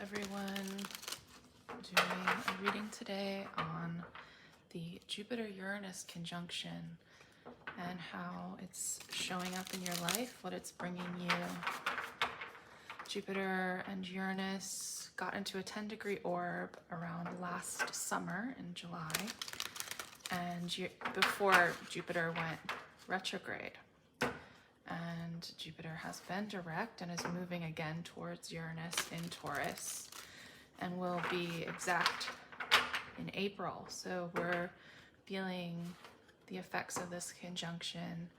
everyone. Doing a reading today on the Jupiter Uranus conjunction and how it's showing up in your life, what it's bringing you. Jupiter and Uranus got into a 10-degree orb around last summer in July, and before Jupiter went retrograde. And Jupiter has been direct and is moving again towards Uranus in Taurus and will be exact in April. So we're feeling the effects of this conjunction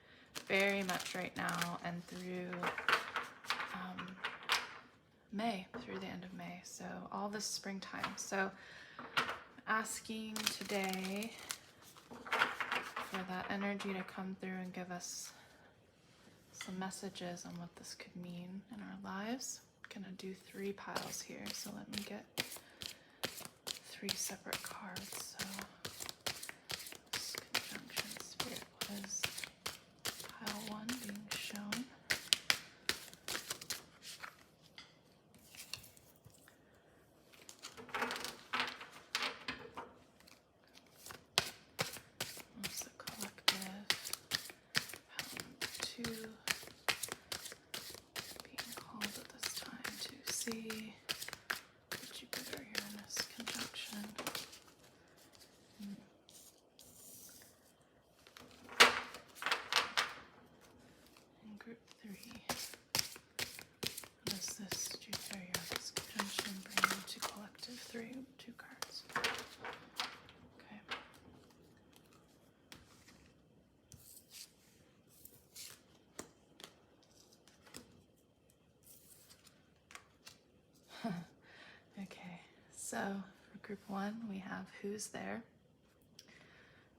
very much right now and through May, through the end of May. So all this springtime. So asking today for that energy to come through and give us some messages on what this could mean in our lives. I'm gonna do 3 piles here, so let me get 3 separate cards. So this conjunction spirit was pile 1 being shown. What's the collective? Pile 2. See the Jupiter Uranus conjunction. In group 3, what does this Jupiter Uranus conjunction bring to collective 3? 2 cards. Okay. Okay, so for group 1, we have who's there.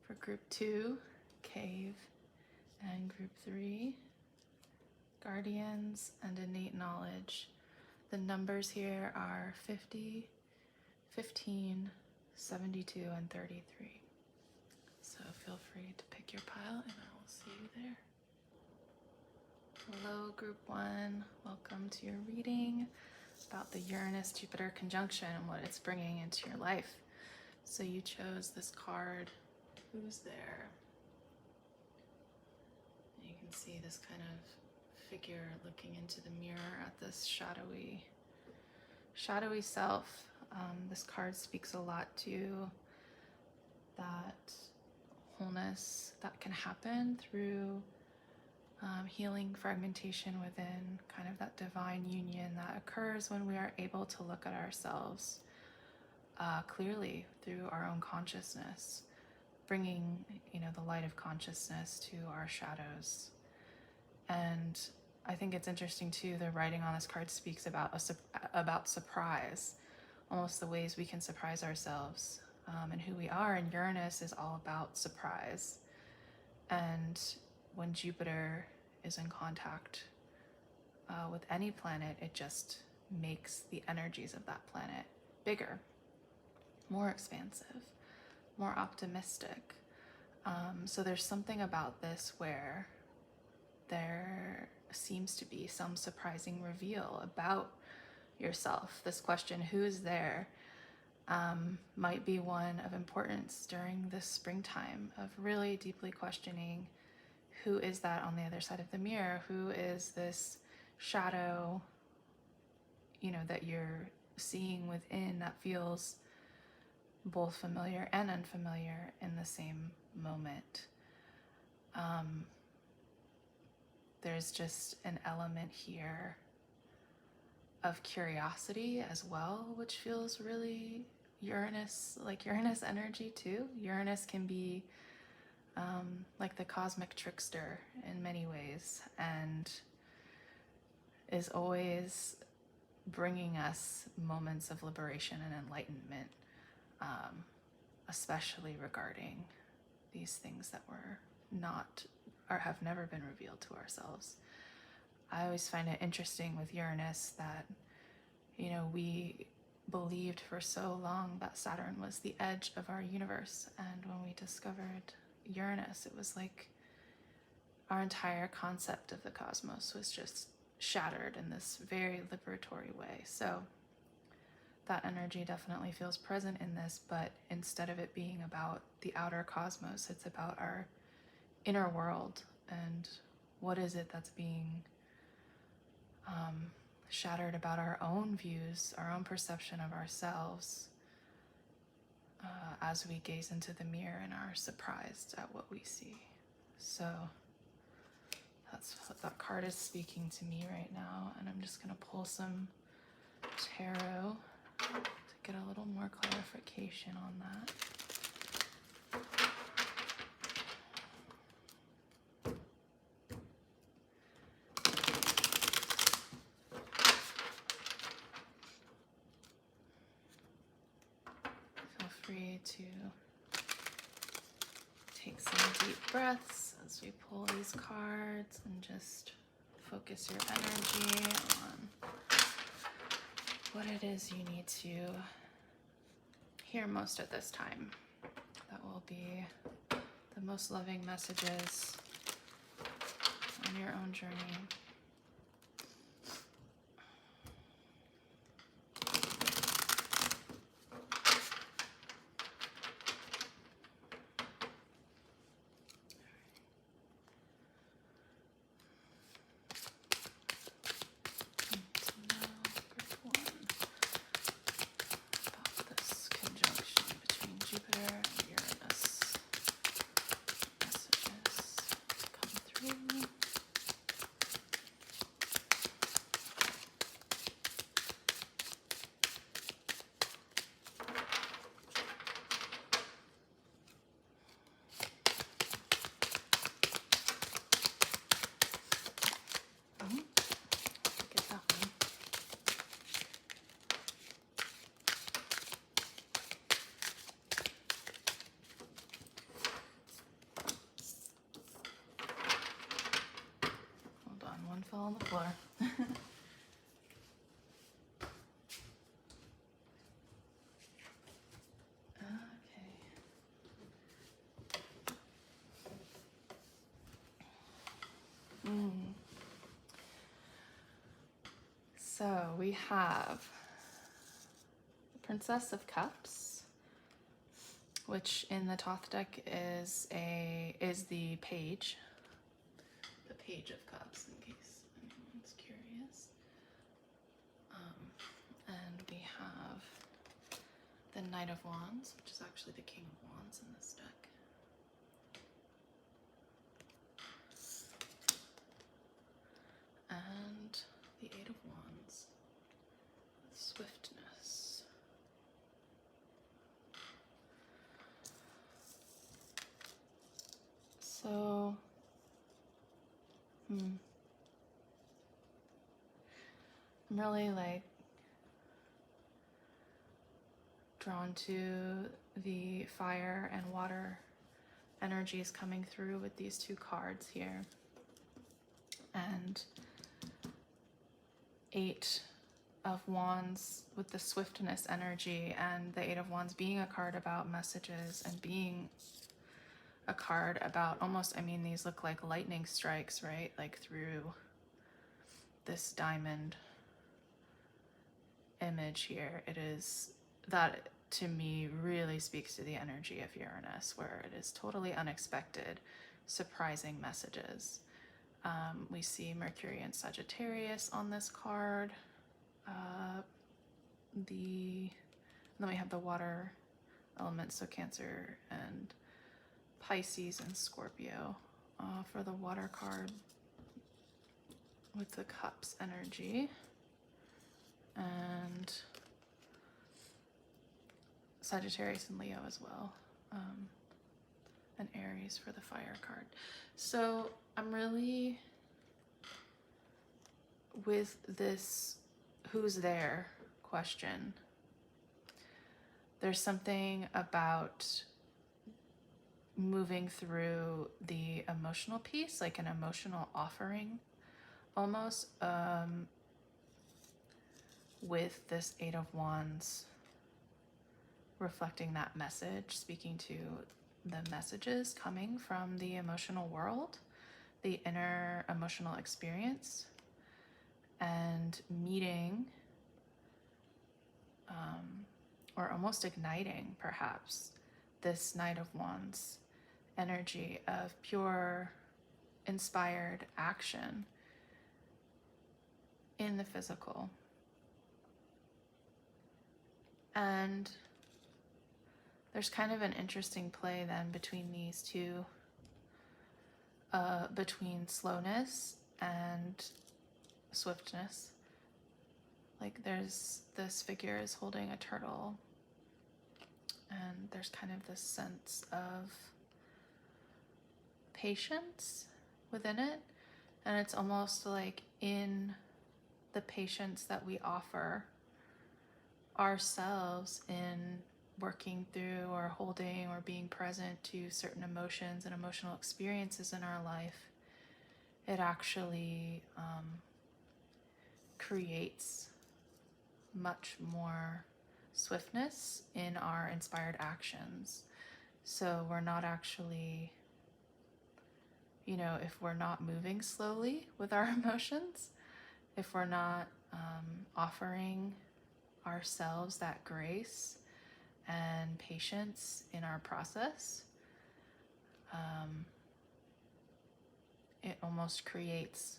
For group 2, cave. And group 3, guardians and innate knowledge. The numbers here are 50, 15, 72, and 33. So feel free to pick your pile and I will see you there. Hello, group 1. Welcome to your reading about the Uranus-Jupiter conjunction and what it's bringing into your life. So you chose this card, who's there? You can see this kind of figure looking into the mirror at this shadowy self. This card speaks a lot to that wholeness that can happen through healing fragmentation within, kind of that divine union that occurs when we are able to look at ourselves clearly through our own consciousness, bringing, the light of consciousness to our shadows. And I think it's interesting too, the writing on this card speaks about surprise, almost the ways we can surprise ourselves and who we are. And Uranus is all about surprise. And when Jupiter is in contact with any planet, it just makes the energies of that planet bigger, more expansive, more optimistic. So there's something about this where there seems to be some surprising reveal about yourself. This question, who is there, might be one of importance during this springtime of really deeply questioning who is that on the other side of the mirror? Who is this shadow, that you're seeing within that feels both familiar and unfamiliar in the same moment? There's just an element here of curiosity as well, which feels really Uranus, like Uranus energy too. Uranus can be like the cosmic trickster in many ways, and is always bringing us moments of liberation and enlightenment, especially regarding these things that were not or have never been revealed to ourselves. I always find it interesting with Uranus that, we believed for so long that Saturn was the edge of our universe, and when we discovered Uranus, it was like our entire concept of the cosmos was just shattered in this very liberatory way. So that energy definitely feels present in this, but instead of it being about the outer cosmos, it's about our inner world and what is it that's being shattered about our own views, our own perception of ourselves, as we gaze into the mirror and are surprised at what we see. So that's what that card is speaking to me right now, and I'm just going to pull some tarot to get a little more clarification on that. Feel free to take some deep breaths as we pull these cards and just focus your energy on what it is you need to hear most at this time. That will be the most loving messages on your own journey. Jupiter and Uranus messages come through. Get that one. One fell on the floor. Okay. So we have the Princess of Cups, which in the Thoth deck is the Page. The Page of Cups, in case anyone's curious. And we have the Knight of Wands, which is actually the King of Wands in this deck. And the Eight of Wands, swiftness. So, I'm really drawn to the fire and water energies coming through with these two cards here. And Eight of Wands with the swiftness energy, and the Eight of Wands being a card about messages and being a card about almost, these look like lightning strikes, right? Like through this diamond image here. It is, that to me really speaks to the energy of Uranus, where it is totally unexpected, surprising messages. We see Mercury and Sagittarius on this card. Then we have the water elements, so Cancer and Pisces and Scorpio for the water card with the Cups energy. And Sagittarius and Leo as well. And Aries for the fire card. So I'm really, with this who's there question, there's something about moving through the emotional piece, like an emotional offering almost, with this Eight of Wands reflecting that message, speaking to the messages coming from the emotional world, the inner emotional experience, and meeting or almost igniting perhaps this Knight of Wands energy of pure inspired action in the physical. And there's kind of an interesting play then between these two, between slowness and swiftness. Like there's this figure is holding a turtle, and there's kind of this sense of patience within it. And it's almost like in the patience that we offer ourselves in working through or holding or being present to certain emotions and emotional experiences in our life, it actually creates much more swiftness in our inspired actions. So we're not actually, if we're not moving slowly with our emotions, if we're not offering ourselves that grace and patience in our process, it almost creates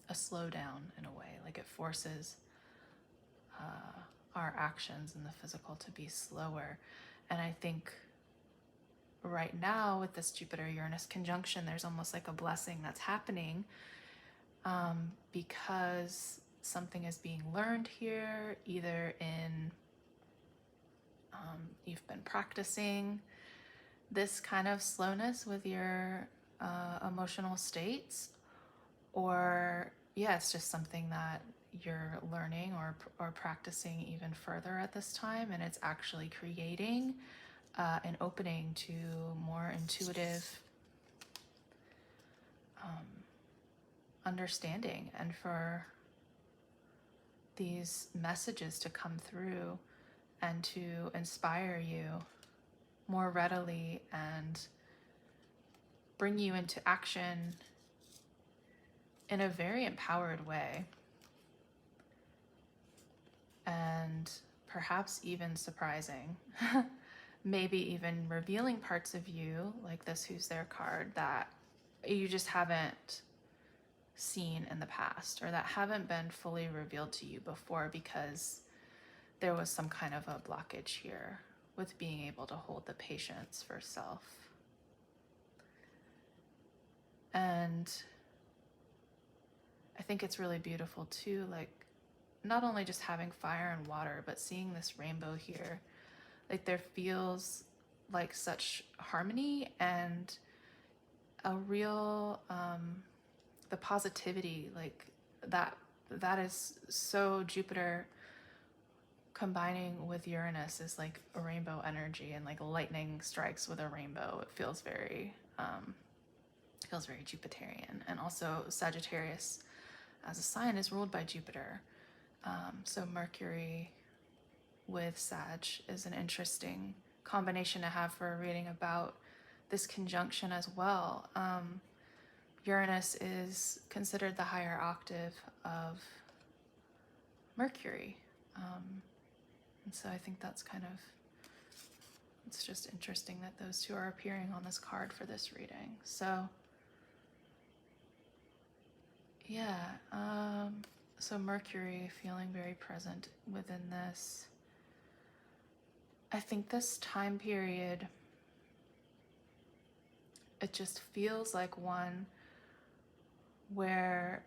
a slowdown in a way. Like it forces our actions in the physical to be slower. And I think right now with this Jupiter Uranus conjunction, there's almost like a blessing that's happening, because something is being learned here, either in you've been practicing this kind of slowness with your emotional states, or it's just something that you're learning or practicing even further at this time, and it's actually creating an opening to more intuitive understanding, and for these messages to come through and to inspire you more readily and bring you into action in a very empowered way, and perhaps even surprising, maybe even revealing parts of you, like this Who's There card, that you just haven't seen in the past, or that haven't been fully revealed to you before, because there was some kind of a blockage here with being able to hold the patience for self. And I think it's really beautiful too, like not only just having fire and water, but seeing this rainbow here. Like there feels like such harmony and a real the positivity, like that is so Jupiter combining with Uranus is like a rainbow energy, and like lightning strikes with a rainbow. It feels very Jupiterian. And also Sagittarius as a sign is ruled by Jupiter. So Mercury with Sag is an interesting combination to have for a reading about this conjunction as well. Uranus is considered the higher octave of Mercury. And so I think that's it's just interesting that those two are appearing on this card for this reading. So so Mercury feeling very present within this. I think this time period, it just feels like one where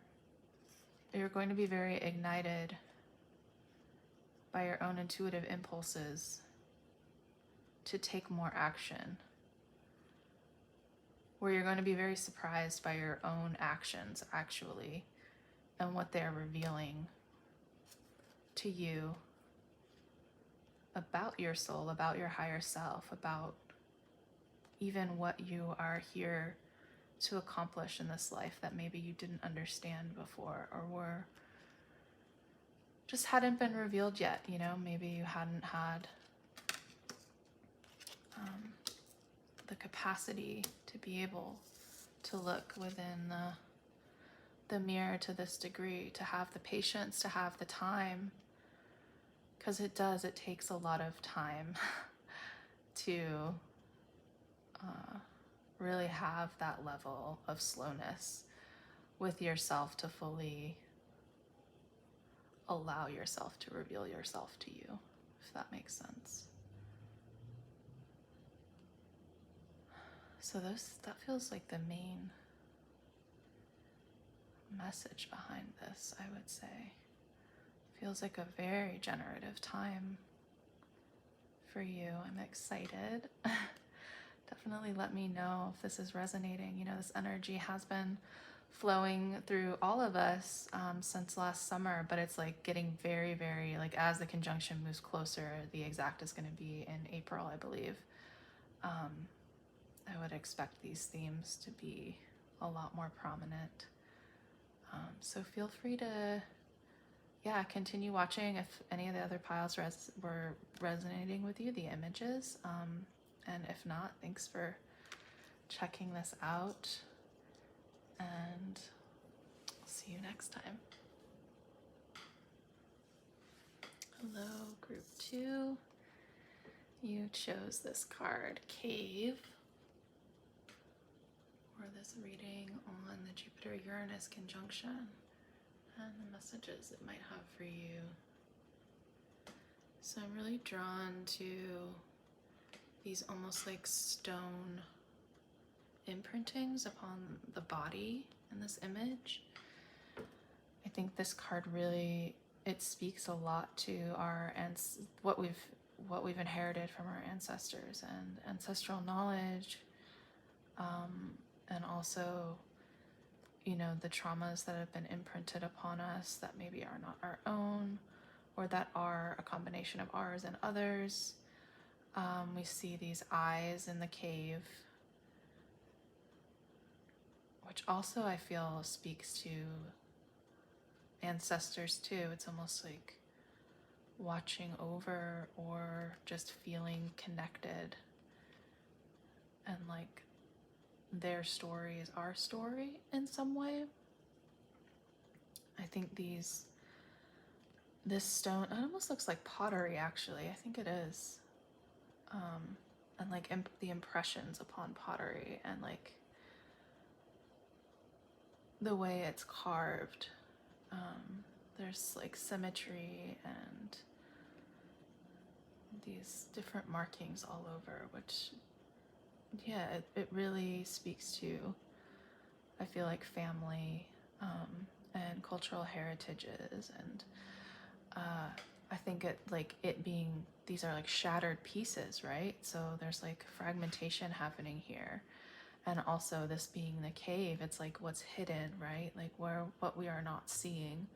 you're going to be very ignited by your own intuitive impulses to take more action, where you're going to be very surprised by your own actions actually, and what they're revealing to you about your soul, about your higher self, about even what you are here to accomplish in this life that maybe you didn't understand before, or just hadn't been revealed yet. Maybe you hadn't had the capacity to be able to look within the mirror to this degree, to have the patience, to have the time because it takes a lot of time to really have that level of slowness with yourself to fully allow yourself to reveal yourself to you, if that makes sense. So that feels like the main message behind this, I would say. Feels like a very generative time for you. I'm excited. Definitely let me know if this is resonating. You know, this energy has been flowing through all of us since last summer, but it's like getting very, very, like as the conjunction moves closer, the exact is going to be in April, I believe. I would expect these themes to be a lot more prominent. So feel free to, continue watching if any of the other piles were resonating with you, the images. And if not, thanks for checking this out. And I'll see you next time. Hello, group 2. You chose this card, Cave, for this reading on the Jupiter Uranus conjunction and the messages it might have for you. So I'm really drawn to these almost like stone imprintings upon the body in this image. I think this card really, it speaks a lot to our what we've inherited from our ancestors and ancestral knowledge, and also, you know, the traumas that have been imprinted upon us that maybe are not our own, or that are a combination of ours and others. We see these eyes in the cave, which also I feel speaks to ancestors too. It's almost like watching over or just feeling connected, and like their story is our story in some way. I think this stone, it almost looks like pottery actually. I think it is. And like the impressions upon pottery and like the way it's carved. There's like symmetry and these different markings all over, which, yeah, it really speaks to, I feel like, family and cultural heritages. And I think it being, these are like shattered pieces, right? So there's like fragmentation happening here. And also this being the cave, it's like what's hidden, right? Like what we are not seeing,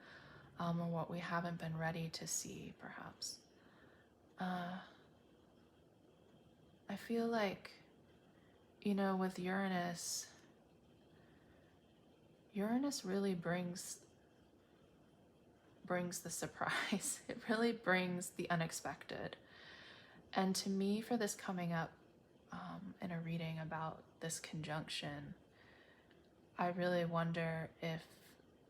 or what we haven't been ready to see, perhaps. I feel like, you know, with Uranus really brings the surprise. It really brings the unexpected. And to me, for this coming up in a reading about this conjunction, I really wonder if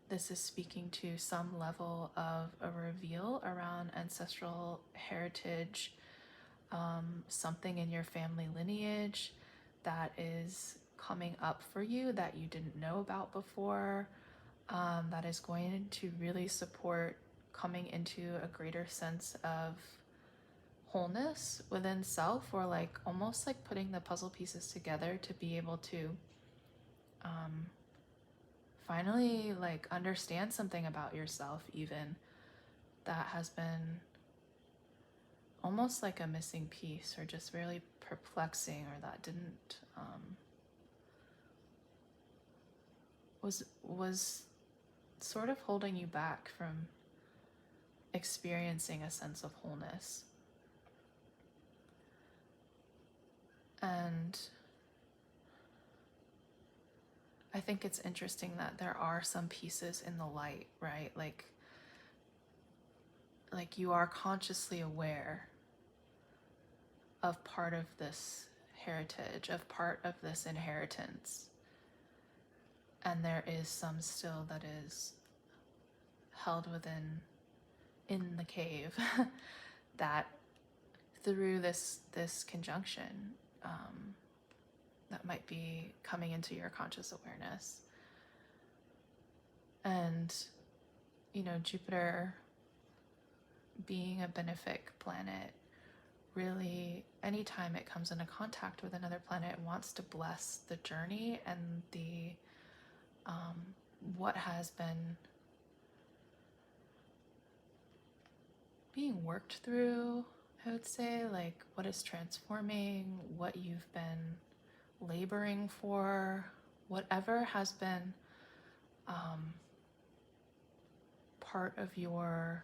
this is speaking to some level of a reveal around ancestral heritage, something in your family lineage that is coming up for you that you didn't know about before, that is going to really support coming into a greater sense of wholeness within self, or like almost like putting the puzzle pieces together to be able to finally like understand something about yourself, even that has been almost like a missing piece, or just really perplexing, or that didn't was sort of holding you back from experiencing a sense of wholeness. And I think it's interesting that there are some pieces in the light, right? Like you are consciously aware of part of this heritage, of part of this inheritance. And there is some still that is held within in the cave that through this conjunction that might be coming into your conscious awareness. And, you know, Jupiter being a benefic planet, really, anytime it comes into contact with another planet, it wants to bless the journey and the what has been being worked through, I would say, like what is transforming, what you've been laboring for, whatever has been part of your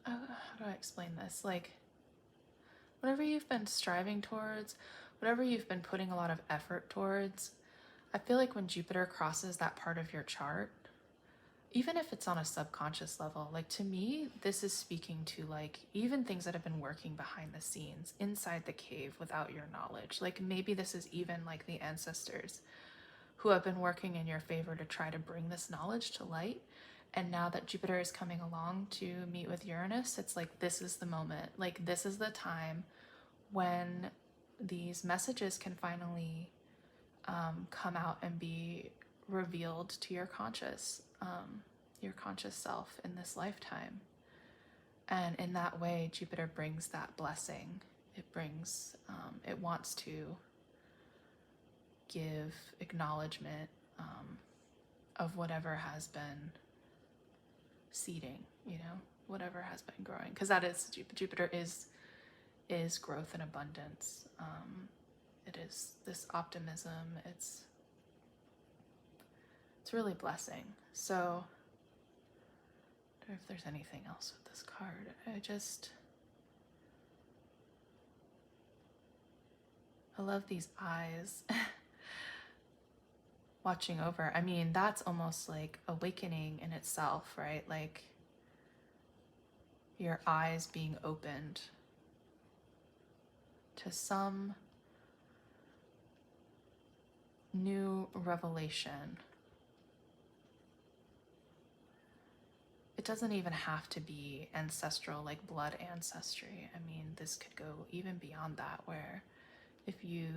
how do I explain this? Like, whatever you've been striving towards, whatever you've been putting a lot of effort towards, I feel like when Jupiter crosses that part of your chart, even if it's on a subconscious level, like to me, this is speaking to like even things that have been working behind the scenes inside the cave without your knowledge. Like maybe this is even like the ancestors who have been working in your favor to try to bring this knowledge to light. And now that Jupiter is coming along to meet with Uranus, it's like, this is the moment. Like, this is the time when these messages can finally come out and be revealed to your conscious self in this lifetime. And in that way, Jupiter brings that blessing. It brings, it wants to give acknowledgement of whatever has been seeding, you know, whatever has been growing, because that is Jupiter is growth and abundance. It is this optimism. It's really blessing. So I don't know if there's anything else with this card. I love these eyes watching over. I mean, that's almost like awakening in itself, right? Like your eyes being opened to some new revelation. It doesn't even have to be ancestral, like blood ancestry. I mean, this could go even beyond that, where if you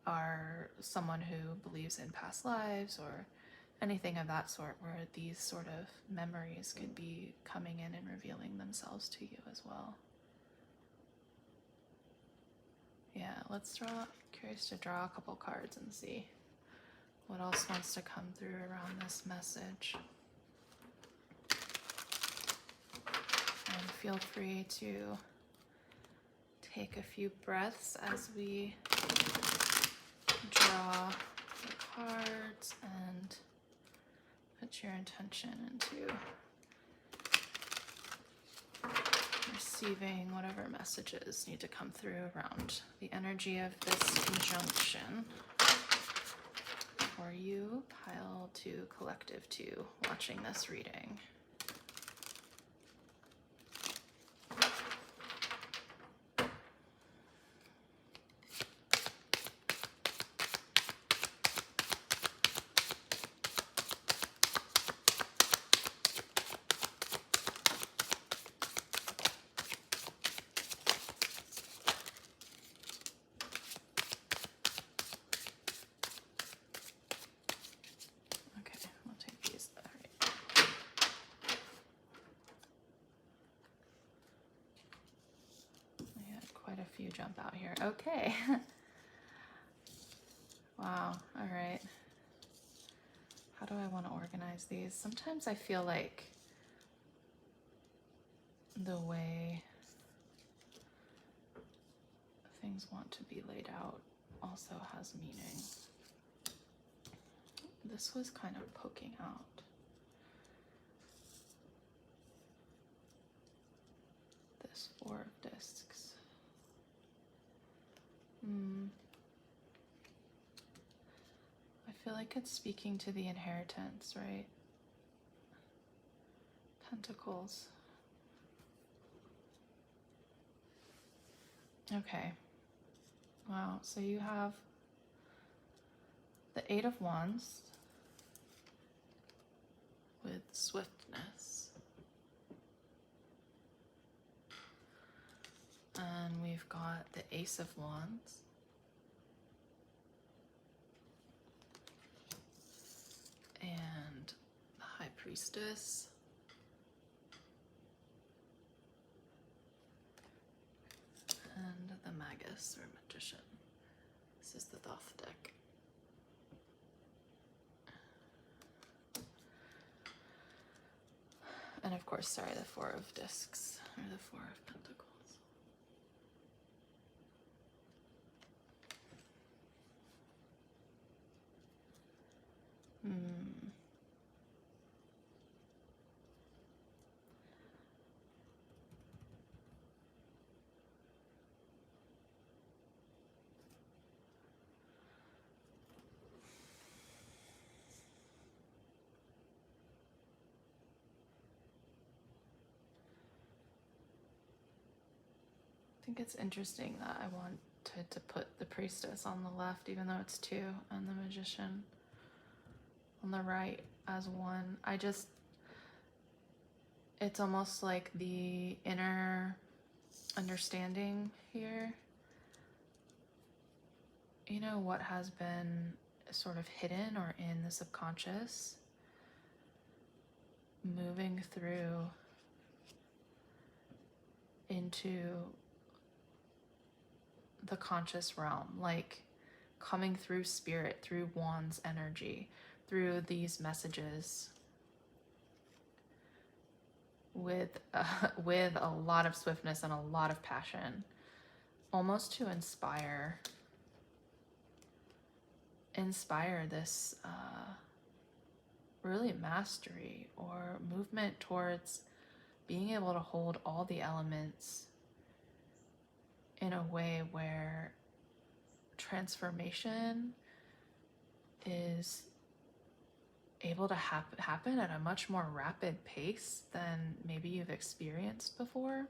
are someone who believes in past lives or anything of that sort, where these sort of memories could be coming in and revealing themselves to you as well. Yeah, let's draw, curious to draw a couple cards and see what else wants to come through around this message. And feel free to take a few breaths as we draw the cards and put your intention into receiving whatever messages need to come through around the energy of this conjunction for you, pile 2, collective 2, watching this reading. Jump out here. Okay. Wow. All right. How do I want to organize these? Sometimes I feel like the way things want to be laid out also has meaning. This was kind of poking out. This 4 of discs. I feel like it's speaking to the inheritance, right? Pentacles. Okay. Wow. So you have the 8 of Wands, swiftness. And we've got the Ace of Wands. And the High Priestess. And the Magus or Magician. This is the Thoth deck. And of course, sorry, the Four of Discs, or the Four of Pentacles. I think it's interesting that I wanted to put the Priestess on the left, even though it's two, and the Magician on the right as one. It's almost like the inner understanding here. You know, what has been sort of hidden or in the subconscious, moving through into the conscious realm, like coming through spirit, through Wands energy, through these messages with a lot of swiftness and a lot of passion, almost to inspire this really mastery or movement towards being able to hold all the elements in a way where transformation is able to happen at a much more rapid pace than maybe you've experienced before.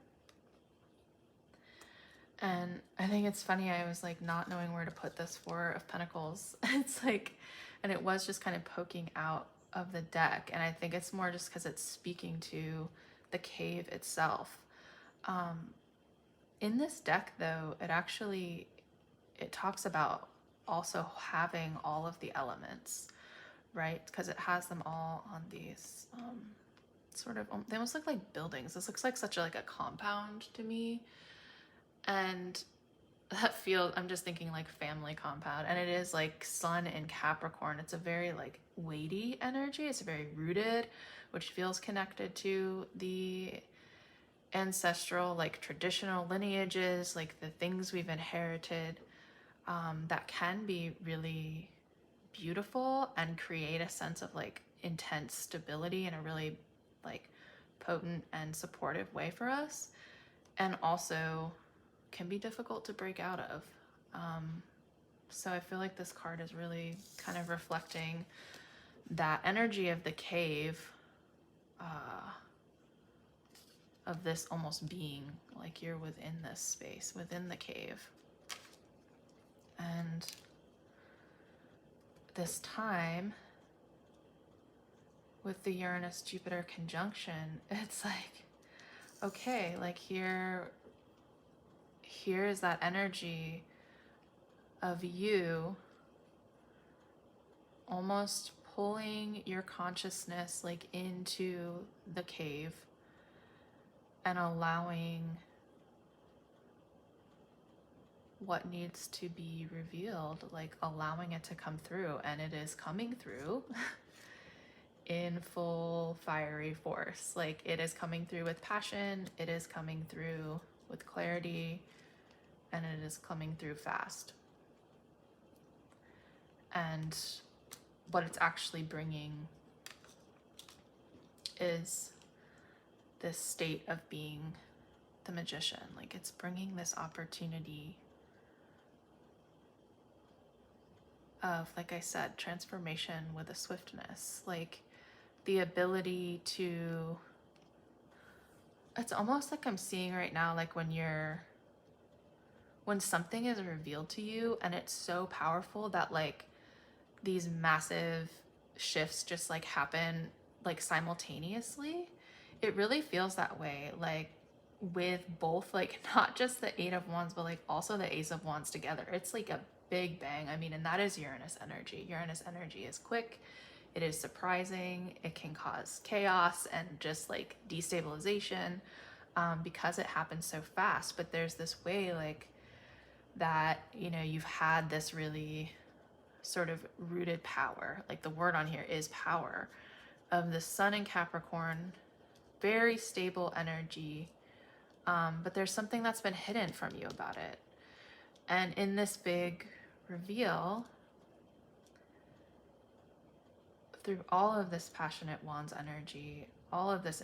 And I think it's funny, I was like not knowing where to put this Four of Pentacles. It's like, and it was just kind of poking out of the deck. And I think it's more just because it's speaking to the cave itself. In this deck though, it talks about also having all of the elements, right? Because it has them all on these sort of, they almost look like buildings. This looks like such a compound to me. And that feels, I'm just thinking like family compound, and it is like Sun in Capricorn. It's a very like weighty energy. It's very rooted, which feels connected to the ancestral, like traditional lineages, like the things we've inherited, that can be really beautiful and create a sense of like intense stability in a really like potent and supportive way for us, and also can be difficult to break out of. So I feel like this card is really kind of reflecting that energy of the cave, of this almost being like you're within this space, within the cave. And this time with the Uranus-Jupiter conjunction, it's like, okay, like here is that energy of you almost pulling your consciousness like into the cave and allowing what needs to be revealed, like allowing it to come through. And it is coming through in full fiery force. Like it is coming through with passion, it is coming through with clarity, and it is coming through fast. And what it's actually bringing is this state of being the Magician. Like it's bringing this opportunity of, like I said, transformation with a swiftness, like the ability to, it's almost like I'm seeing right now, like when something is revealed to you and it's so powerful that like these massive shifts just like happen like simultaneously. It really feels that way, like with both, like not just the Eight of Wands, but like also the Ace of Wands together. It's like a big bang. I mean, and that is Uranus energy. Uranus energy is quick. It is surprising. It can cause chaos and just like destabilization because it happens so fast. But there's this way like that, you know, you've had this really sort of rooted power. Like the word on here is power of the Sun in Capricorn, very stable energy. But there's something that's been hidden from you about it. And in this big reveal, through all of this passionate Wands energy, all of this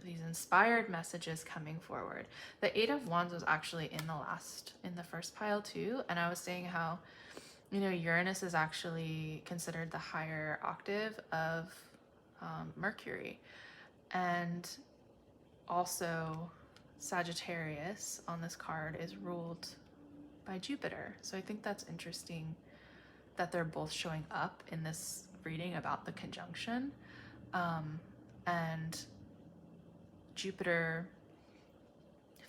these inspired messages coming forward. The Eight of Wands was actually in the first pile too. And I was saying how, you know, Uranus is actually considered the higher octave of Mercury. And also Sagittarius on this card is ruled by Jupiter. So I think that's interesting that they're both showing up in this reading about the conjunction. And Jupiter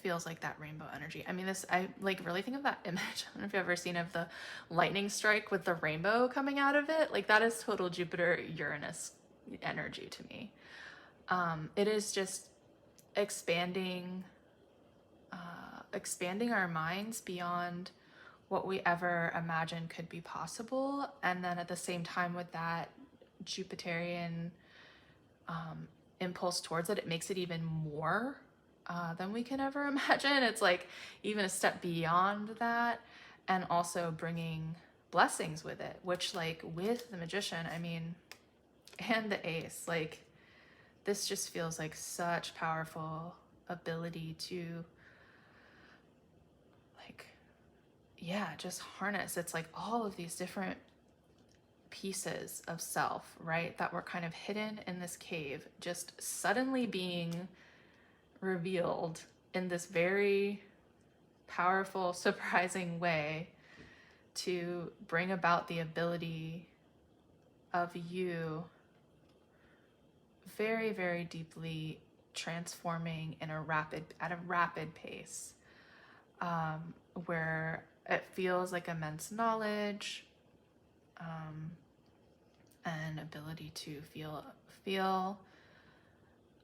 feels like that rainbow energy. I mean, I like really think of that image. I don't know if you've ever seen of the lightning strike with the rainbow coming out of it. Like that is total Jupiter Uranus energy to me. It is just expanding our minds beyond what we ever imagined could be possible. And then at the same time with that Jupiterian impulse towards it, it makes it even more than we can ever imagine. It's like even a step beyond that, and also bringing blessings with it, which like with the Magician, I mean, and the Ace, like this just feels like such powerful ability to like, yeah, just harness. It's like all of these different pieces of self, right, that were kind of hidden in this cave, just suddenly being revealed in this very powerful, surprising way to bring about the ability of you very, very deeply transforming at a rapid pace, where it feels like immense knowledge, and ability to feel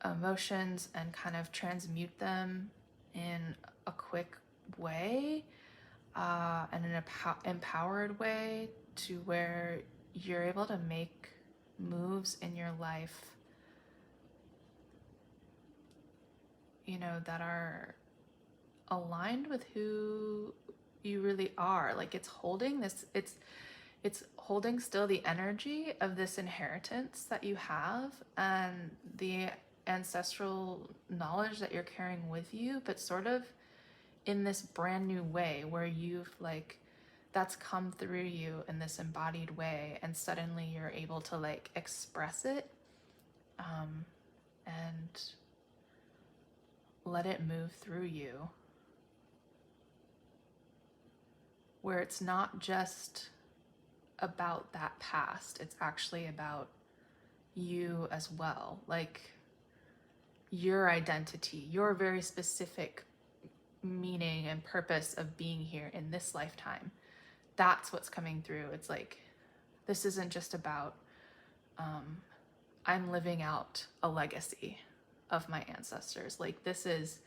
emotions and kind of transmute them in a quick way, and an empowered way, to where you're able to make moves in your life, you know, that are aligned with who you really are. Like it's holding holding still the energy of this inheritance that you have and the ancestral knowledge that you're carrying with you, but sort of in this brand new way where you've like, that's come through you in this embodied way, and suddenly you're able to like express it, and let it move through you, where it's not just about that past, it's actually about you as well, like your identity, your very specific meaning and purpose of being here in this lifetime. That's what's coming through. It's like, this isn't just about I'm living out a legacy of my ancestors. Like this is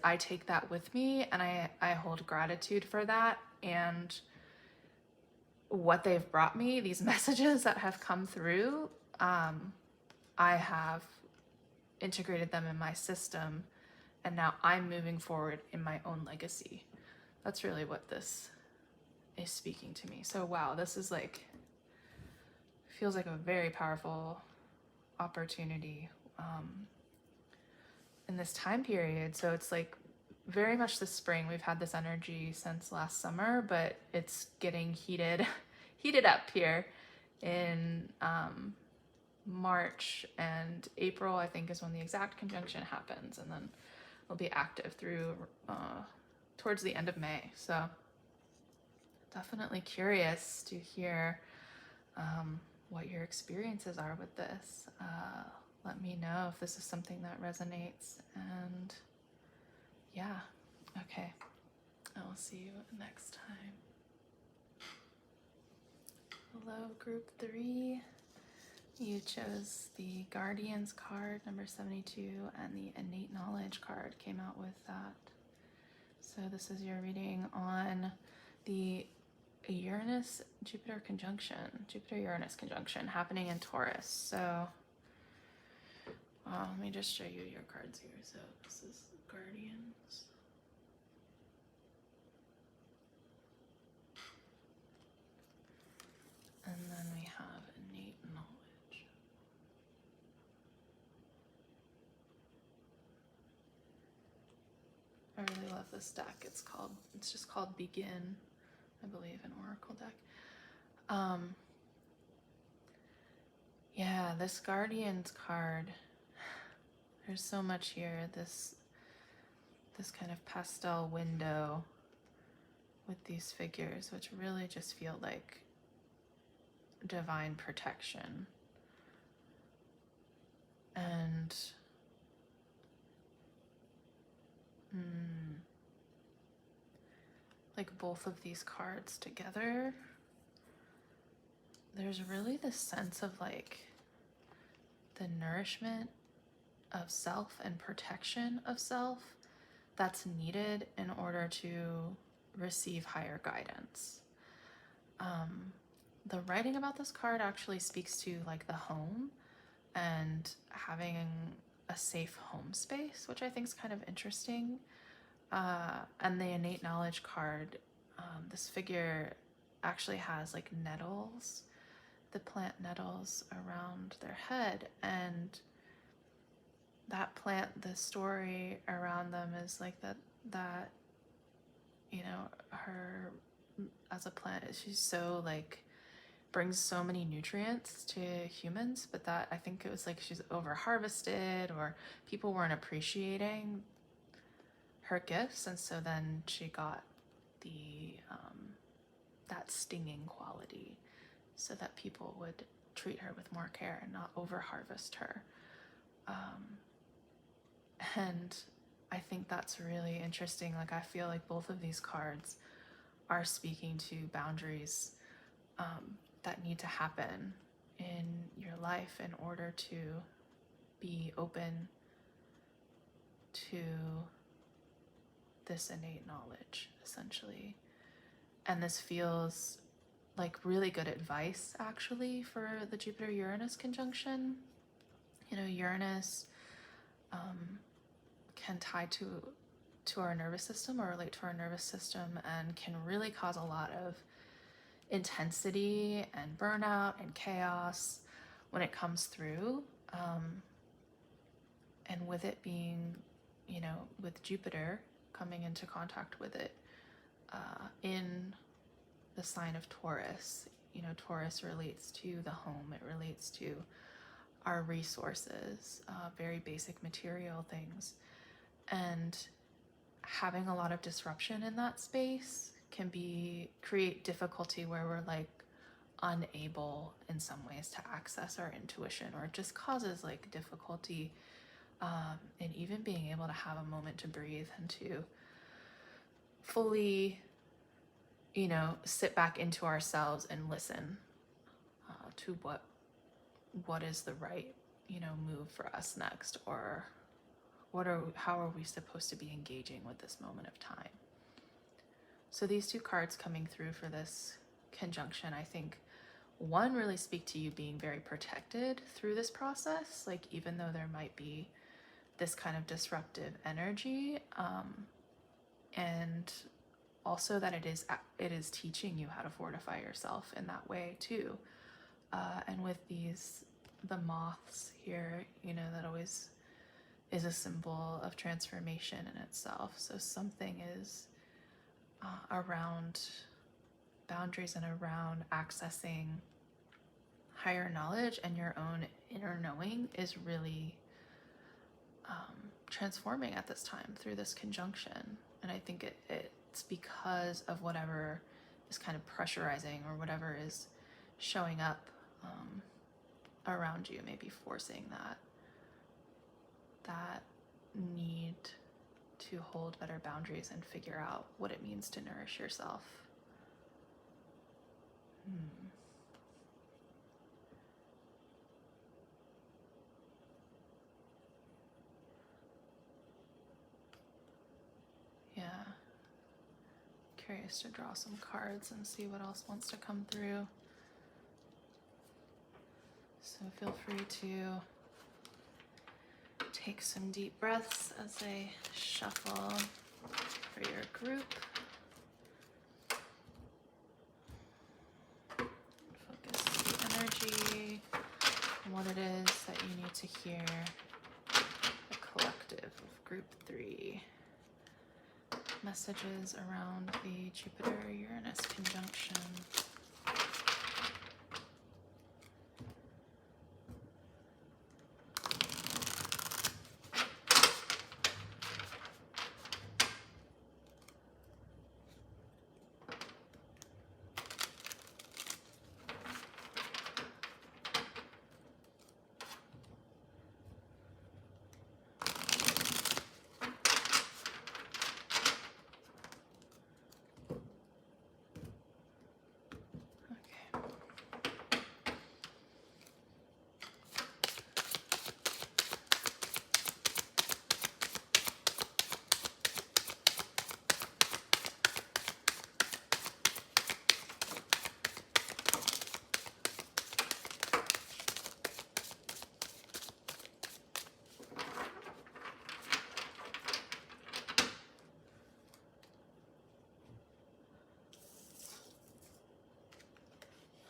I take that with me, and I hold gratitude for that and what they've brought me, these messages that have come through. I have integrated them in my system, and now I'm moving forward in my own legacy. That's really what this is speaking to me. So wow, this is like, feels like a very powerful opportunity in this time period. So it's like very much this spring. We've had this energy since last summer, but it's getting heated up here in March and April, I think, is when the exact conjunction happens, and then it'll be active through towards the end of May. So definitely curious to hear what your experiences are with this. Let me know if this is something that resonates. And yeah, okay. I will see you next time. Hello, group 3. You chose the Guardians card, number 72, and the Innate Knowledge card came out with that. So this is your reading on the Uranus-Jupiter conjunction, Jupiter-Uranus conjunction happening in Taurus. So let me just show you your cards here. So this is Guardians. And then we have Innate Knowledge. I really love this deck. It's just called Begin, I believe, an oracle deck. Yeah, this Guardians card, there's so much here. This kind of pastel window with these figures, which really just feel like divine protection. And like both of these cards together, there's really this sense of like the nourishment of self and protection of self that's needed in order to receive higher guidance. The writing about this card actually speaks to like the home and having a safe home space, which I think is kind of interesting. And the Innate Knowledge card, this figure actually has like nettles, the plant nettles around their head, and that plant, the story around them is like that you know, her as a plant, she's so like brings so many nutrients to humans, but that I think it was like she's over harvested or people weren't appreciating her gifts, and so then she got the that stinging quality so that people would treat her with more care and not over harvest her. And I think that's really interesting. Like I feel like both of these cards are speaking to boundaries that need to happen in your life in order to be open to this innate knowledge, essentially. And this feels like really good advice, actually, for the Jupiter-Uranus conjunction. You know, Uranus can tie to our nervous system or relate to our nervous system and can really cause a lot of intensity and burnout and chaos when it comes through. And with it being, you know, with Jupiter coming into contact with it in the sign of Taurus, you know, Taurus relates to the home, it relates to our resources, very basic material things. And having a lot of disruption in that space can create difficulty where we're like unable in some ways to access our intuition, or it just causes like difficulty in even being able to have a moment to breathe and to fully, you know, sit back into ourselves and listen to what is the right, you know, move for us next, or how are we supposed to be engaging with this moment of time. So these two cards coming through for this conjunction, I think one really speak to you being very protected through this process, like even though there might be this kind of disruptive energy, and also that it is teaching you how to fortify yourself in that way too. And with the moths here, you know, that always is a symbol of transformation in itself. So something is around boundaries and around accessing higher knowledge, and your own inner knowing is really transforming at this time through this conjunction. And I think it's because of whatever is kind of pressurizing or whatever is showing up around you, maybe forcing that need to hold better boundaries and figure out what it means to nourish yourself. Yeah. Curious to draw some cards and see what else wants to come through. So feel free to take some deep breaths as I shuffle for your group. Focus the energy on what it is that you need to hear. The collective of group 3. Messages around the Jupiter Uranus conjunction.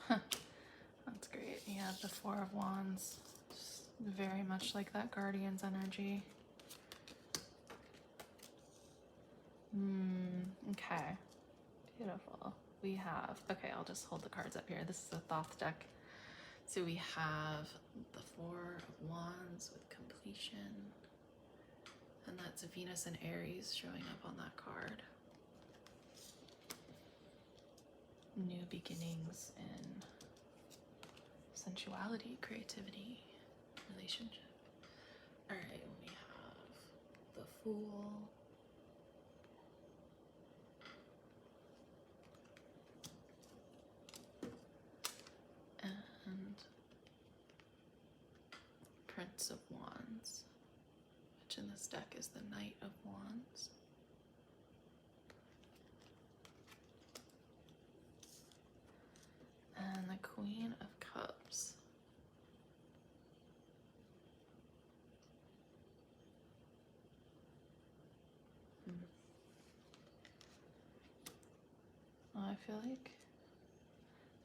That's great. Yeah, the 4 of Wands. Just very much like that Guardian's energy. Okay. Beautiful. We have, okay, I'll just hold the cards up here. This is a Thoth deck. So we have the 4 of Wands with completion. And that's Venus and Aries showing up on that card. New beginnings in sensuality, creativity, relationship. All right, we have the Fool. And Prince of Wands, which in this deck is the Knight of Wands. And the Queen of Cups. Well, I feel like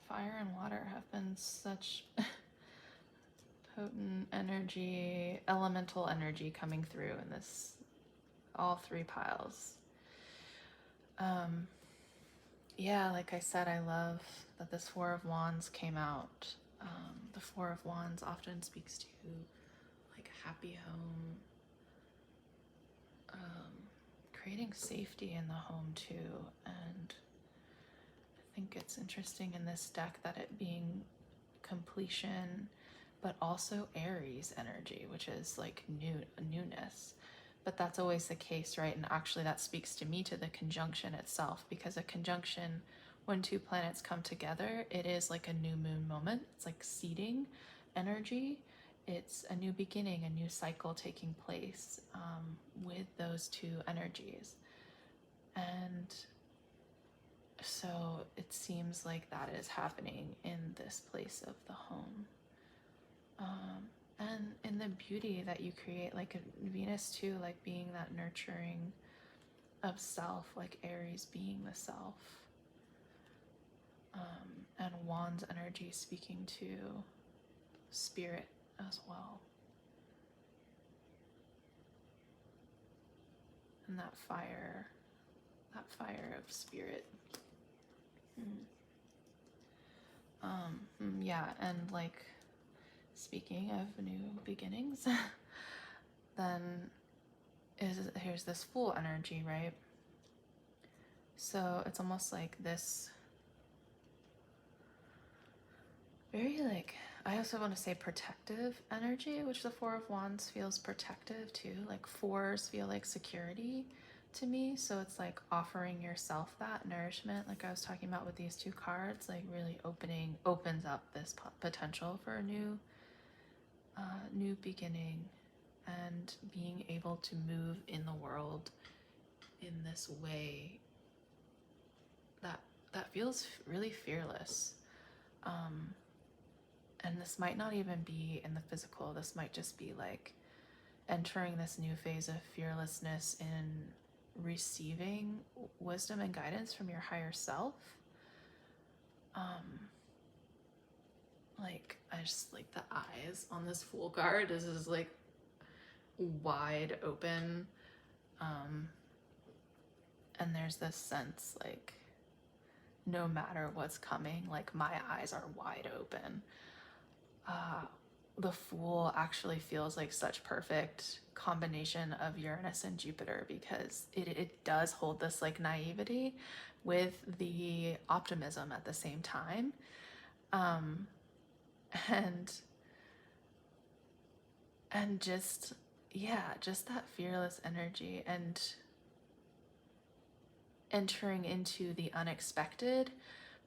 fire and water have been such potent energy, elemental energy coming through in this, all 3 piles. Yeah, like I said, I love that this 4 of Wands came out. The 4 of Wands often speaks to like a happy home, creating safety in the home too. And I think it's interesting in this deck that it being completion, but also Aries energy, which is like newness. But that's always the case, right? And actually that speaks to me to the conjunction itself, because a conjunction, when 2 planets come together, it is like a new moon moment. It's like seeding energy. It's a new beginning, a new cycle taking place with those 2 energies. And so it seems like that is happening in this place of the home. And in the beauty that you create, like Venus too, like being that nurturing of self, like Aries being the self. And Wands energy speaking to spirit as well. And that fire of spirit. Yeah, and like, speaking of new beginnings, then here's this Fool energy, right? So it's almost like this very like, I also want to say protective energy, which the Four of Wands feels protective too. Like fours feel like security to me. So it's like offering yourself that nourishment, like I was talking about with these two cards, like really opens up this potential for a new beginning, and being able to move in the world in this way that feels really fearless. And this might not even be in the physical. This might just be like entering this new phase of fearlessness in receiving wisdom and guidance from your higher self. Like, I just like the eyes on this Fool card. This is like wide open. And there's this sense like, no matter what's coming, like my eyes are wide open. The Fool actually feels like such perfect combination of Uranus and Jupiter, because it does hold this like naivety with the optimism at the same time. And just, yeah, just that fearless energy and entering into the unexpected,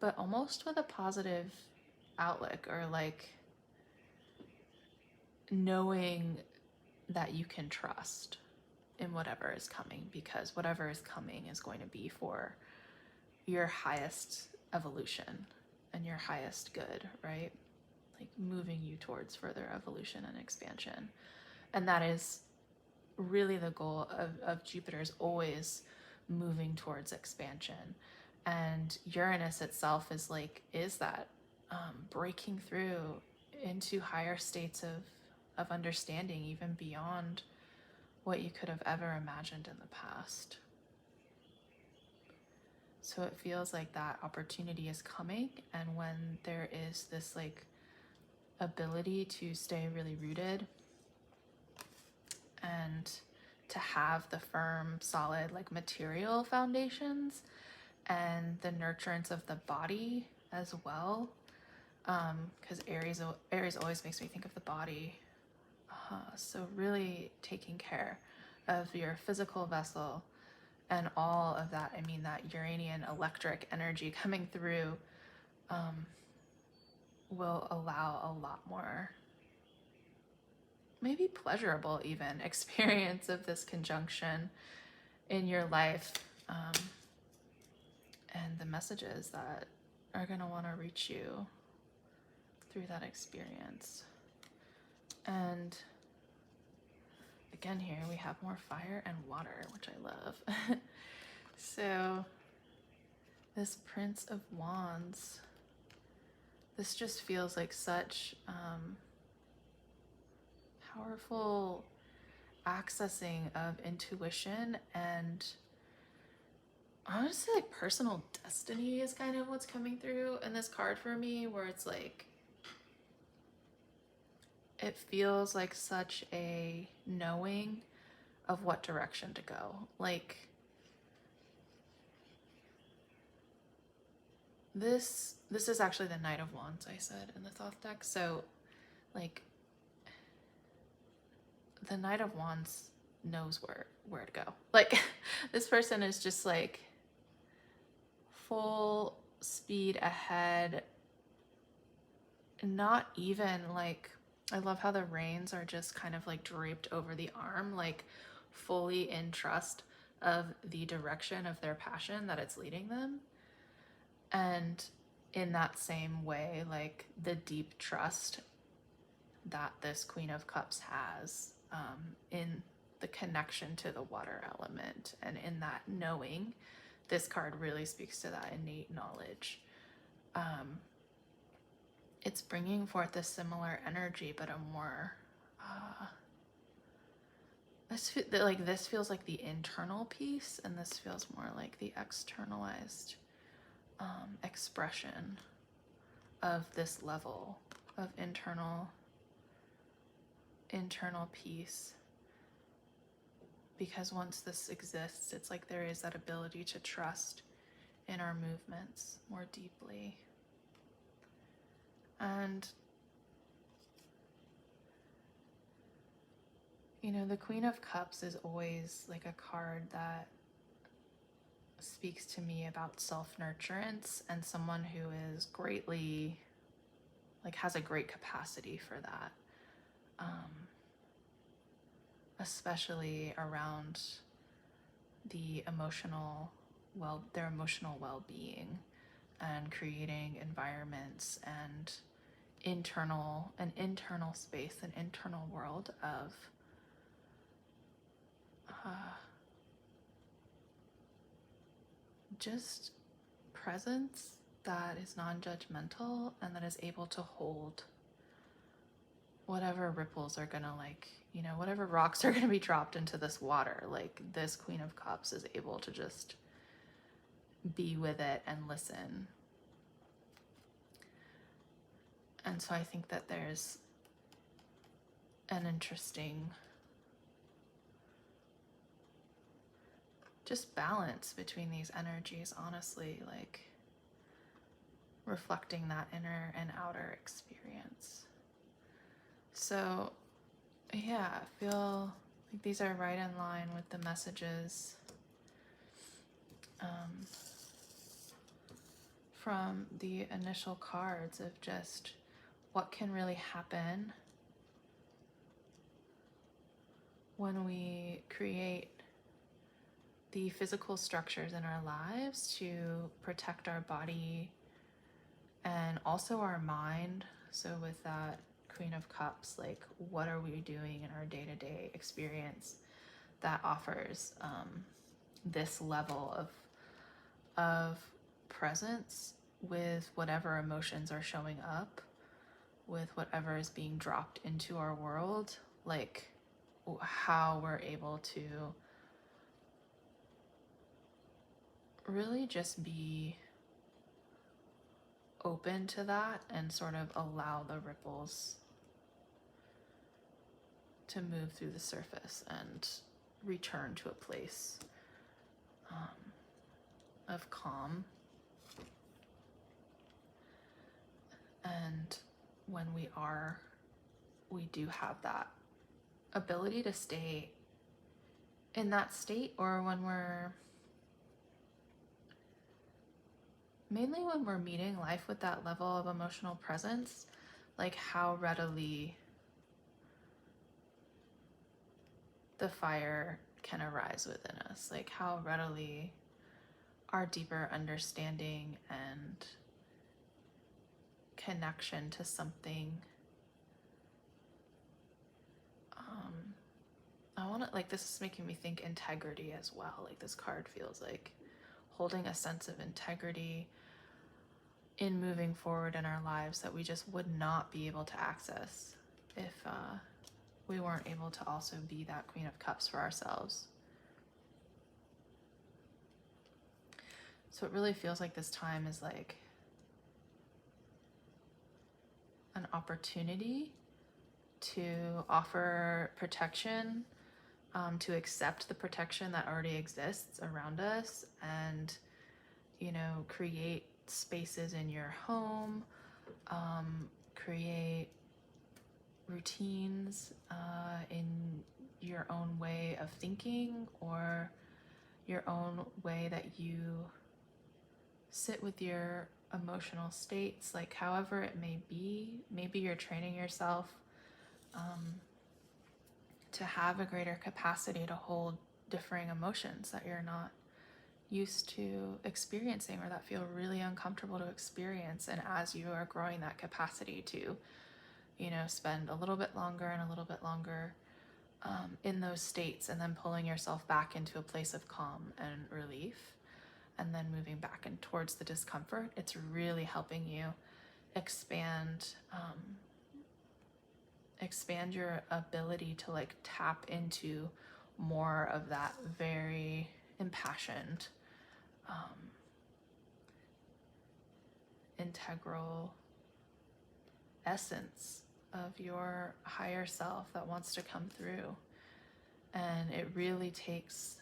but almost with a positive outlook, or like knowing that you can trust in whatever is coming, because whatever is coming is going to be for your highest evolution and your highest good, right? Like moving you towards further evolution and expansion. And that is really the goal of Jupiter, is always moving towards expansion. And Uranus itself is that breaking through into higher states of understanding, even beyond what you could have ever imagined in the past. So it feels like that opportunity is coming, and when there is this like ability to stay really rooted and to have the firm, solid, like material foundations and the nurturance of the body as well, because Aries always makes me think of the body. So really taking care of your physical vessel and all of that. I mean, that Uranian electric energy coming through will allow a lot more, maybe pleasurable even, experience of this conjunction in your life, and the messages that are going to want to reach you through that experience. And again, here we have more fire and water, which I love. So this Prince of Wands, this just feels like such powerful accessing of intuition, and honestly like personal destiny is kind of what's coming through in this card for me, where it's like, it feels like such a knowing of what direction to go. Like this is actually the Knight of Wands I said in the Thoth deck. So like the Knight of Wands knows where to go. Like this person is just like full speed ahead. Not even like, I love how the reins are just kind of like draped over the arm, like fully in trust of the direction of their passion that it's leading them. And in that same way, like the deep trust that this Queen of Cups has in the connection to the water element, and in that knowing, this card really speaks to that innate knowledge. It's bringing forth a similar energy, but a more this feels like the internal piece, and this feels more like the externalized expression of this level of internal peace. Because once this exists, it's like there is that ability to trust in our movements more deeply. And, you know, the Queen of Cups is always like a card that speaks to me about self-nurturance and someone who is greatly, like, has a great capacity for that. Especially around their emotional well-being and creating environments and an internal space, an internal world of just presence that is non-judgmental and that is able to hold whatever ripples are gonna, like, you know, whatever rocks are gonna be dropped into this water. Like, this Queen of Cups is able to just be with it and listen. And so I think that there's an interesting just balance between these energies, honestly, like reflecting that inner and outer experience. So yeah, I feel like these are right in line with the messages from the initial cards of just what can really happen when we create the physical structures in our lives to protect our body and also our mind. So with that Queen of Cups, like, what are we doing in our day-to-day experience that offers this level of presence with whatever emotions are showing up, with whatever is being dropped into our world, like how we're able to really just be open to that and sort of allow the ripples to move through the surface and return to a place of calm. And when we do have that ability to stay in that state, or when we're meeting life with that level of emotional presence, like how readily the fire can arise within us, like how readily our deeper understanding and connection to something. I want to, like, this is making me think integrity as well. Like, this card feels like holding a sense of integrity in moving forward in our lives that we just would not be able to access if we weren't able to also be that Queen of Cups for ourselves. So it really feels like this time is like an opportunity to offer protection, to accept the protection that already exists around us, and, you know, create spaces in your home, create routines in your own way of thinking, or your own way that you sit with your emotional states, like however it may be. Maybe you're training yourself to have a greater capacity to hold differing emotions that you're not used to experiencing, or that feel really uncomfortable to experience. And as you are growing that capacity to, you know, spend a little bit longer and a little bit longer in those states, and then pulling yourself back into a place of calm and relief, and then moving back and towards the discomfort, it's really helping you expand your ability to, like, tap into more of that very impassioned, integral essence of your higher self that wants to come through. And it really takes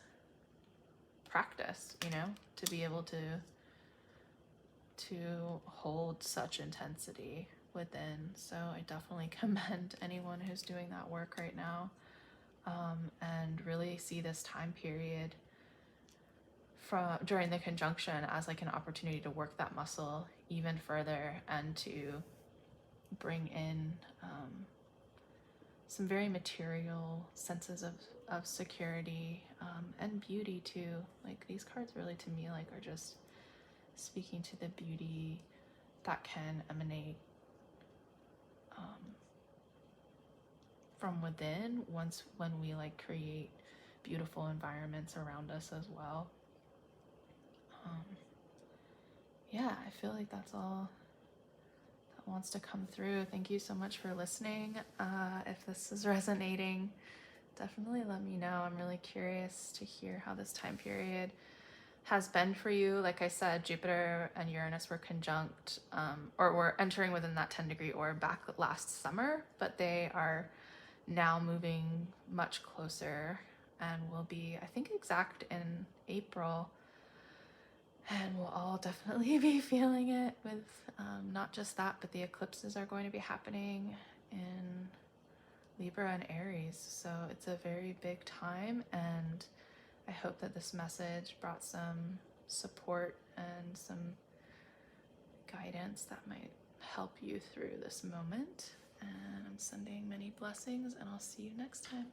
practice, you know, to be able to hold such intensity within. So I definitely commend anyone who's doing that work right now, and really see this time period during the conjunction as like an opportunity to work that muscle even further and to bring in some very material senses of security, and beauty too. Like these cards really to me like are just speaking to the beauty that can emanate from within when we like create beautiful environments around us as well. Yeah, I feel like that's all that wants to come through. Thank you so much for listening. If this is resonating, definitely let me know. I'm really curious to hear how this time period has been for you. Like I said, Jupiter and Uranus were conjunct, or were entering within that 10-degree orb back last summer, but they are now moving much closer and will be, I think, exact in April. And we'll all definitely be feeling it with not just that, but the eclipses are going to be happening in Libra and Aries. So it's a very big time, and I hope that this message brought some support and some guidance that might help you through this moment. And I'm sending many blessings, and I'll see you next time.